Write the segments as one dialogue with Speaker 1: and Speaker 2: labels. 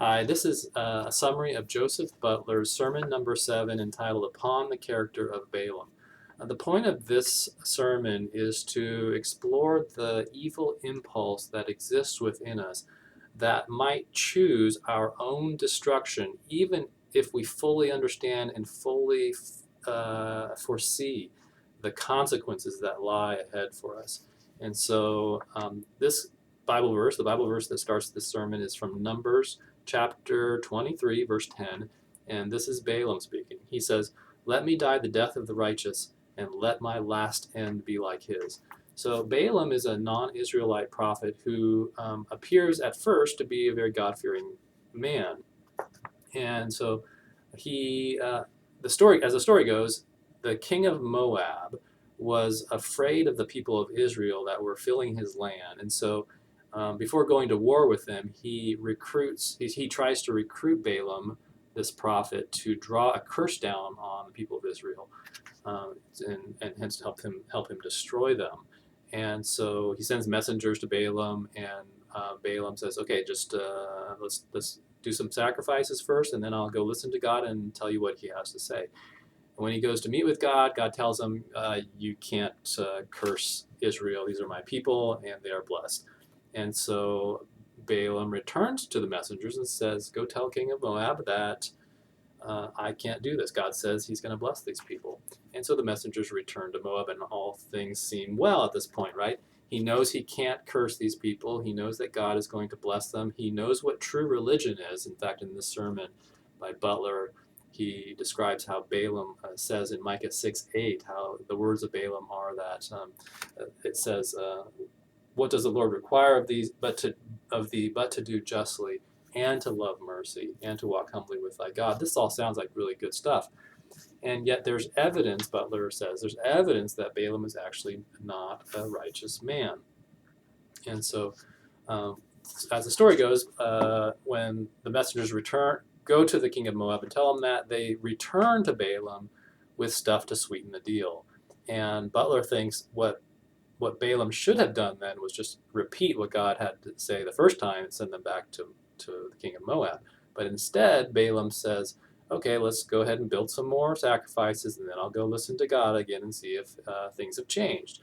Speaker 1: Hi, this is a summary of Joseph Butler's sermon number 7 entitled Upon the Character of Balaam. The point of this sermon is to explore the evil impulse that exists within us that might choose our own destruction, even if we fully understand and fully foresee the consequences that lie ahead for us. And so, this the Bible verse that starts this sermon is from Numbers chapter 23, verse 10, and this is Balaam speaking. He says, "Let me die the death of the righteous, and let my last end be like his." So Balaam is a non-Israelite prophet who appears at first to be a very God-fearing man, and so as the story goes, the king of Moab was afraid of the people of Israel that were filling his land, and so before going to war with them, he tries to recruit Balaam, this prophet, to draw a curse down on the people of Israel, and hence help him destroy them. And so he sends messengers to Balaam, and Balaam says, "Okay, just let's do some sacrifices first, and then I'll go listen to God and tell you what He has to say." And when he goes to meet with God, God tells him, "You can't curse Israel. These are my people, and they are blessed." And so Balaam returns to the messengers and says, "Go tell King of Moab that I can't do this. God says He's going to bless these people." And so the messengers return to Moab, and all things seem well at this point, right? He knows he can't curse these people. He knows that God is going to bless them. He knows what true religion is. In fact, in this sermon by Butler, he describes how Balaam says in Micah 6:8, how the words of Balaam are that it says, "What does the Lord require of thee, but to do justly, and to love mercy, and to walk humbly with thy God?" This all sounds like really good stuff. And yet there's evidence, Butler says, there's evidence that Balaam is actually not a righteous man. And so, as the story goes, when the messengers go to the king of Moab and tell him that, they return to Balaam with stuff to sweeten the deal. And Butler thinks what Balaam should have done then was just repeat what God had to say the first time and send them back to the king of Moab. But instead, Balaam says, "Okay, let's go ahead and build some more sacrifices, and then I'll go listen to God again and see if things have changed."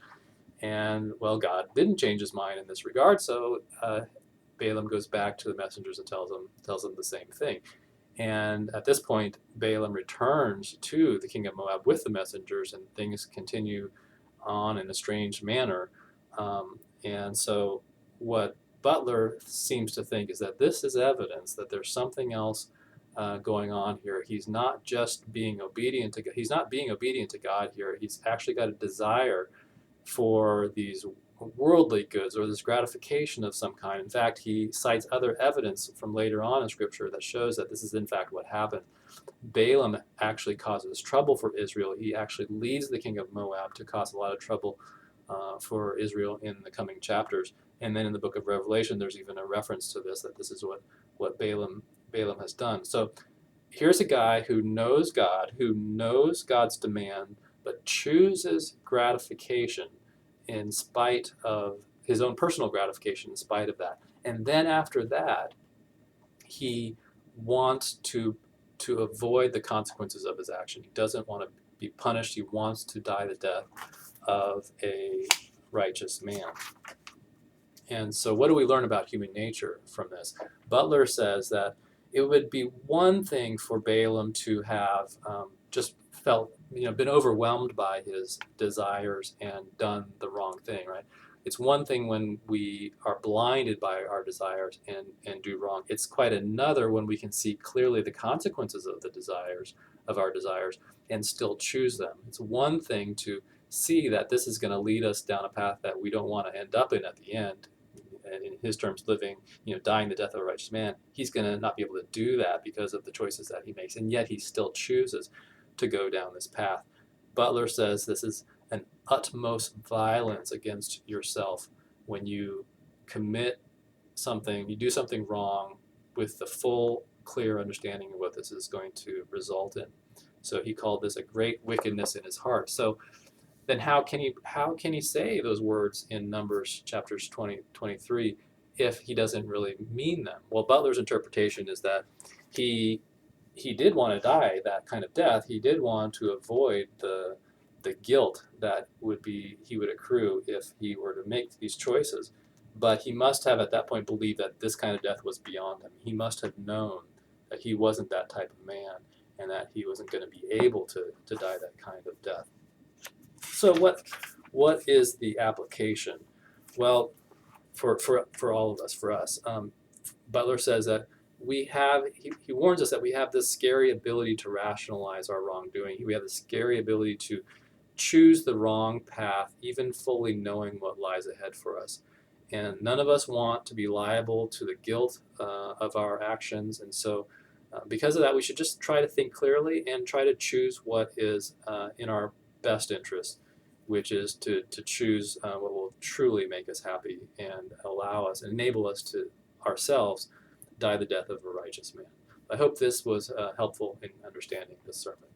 Speaker 1: And, well, God didn't change his mind in this regard, so Balaam goes back to the messengers and tells them the same thing. And at this point, Balaam returns to the king of Moab with the messengers, and things continue on in a strange manner. And so what Butler seems to think is that this is evidence that there's something else going on here. He's not just being obedient to God. He's not being obedient to God here. He's actually got a desire for these worldly goods or this gratification of some kind. In fact, he cites other evidence from later on in Scripture that shows that this is in fact what happened. Balaam actually causes trouble for Israel. He actually leads the king of Moab to cause a lot of trouble for Israel in the coming chapters. And then in the book of Revelation, there's even a reference to this, that this is what Balaam has done. So here's a guy who knows God, who knows God's demand, but chooses gratification in spite of his own personal gratification, in spite of that. And then after that, he wants to avoid the consequences of his action. He doesn't want to be punished. He wants to die the death of a righteous man. And so what do we learn about human nature from this? Butler says that it would be one thing for Balaam to have just been overwhelmed by his desires and done the wrong thing, right? It's one thing when we are blinded by our desires and do wrong. It's quite another when we can see clearly the consequences of our desires, and still choose them. It's one thing to see that this is going to lead us down a path that we don't want to end up in at the end. And in his terms, dying the death of a righteous man, he's going to not be able to do that because of the choices that he makes, and yet he still chooses to go down this path. Butler says this is an utmost violence against yourself when you commit something, you do something wrong with the full, clear understanding of what this is going to result in. So he called this a great wickedness in his heart. So then how can he say those words in Numbers chapters 20, 23 if he doesn't really mean them? Well, Butler's interpretation is that he did want to die that kind of death. He did want to avoid the guilt that he would accrue if he were to make these choices. But he must have at that point believed that this kind of death was beyond him. He must have known that he wasn't that type of man and that he wasn't going to be able to die that kind of death. So what is the application? Well, for all of us, for us, Butler says that he warns us that we have this scary ability to rationalize our wrongdoing. We have this scary ability to choose the wrong path, even fully knowing what lies ahead for us. And none of us want to be liable to the guilt of our actions. And so because of that, we should just try to think clearly and try to choose what is in our best interest, which is to choose what will truly make us happy and allow us, enable us to ourselves die the death of a righteous man. I hope this was helpful in understanding this sermon.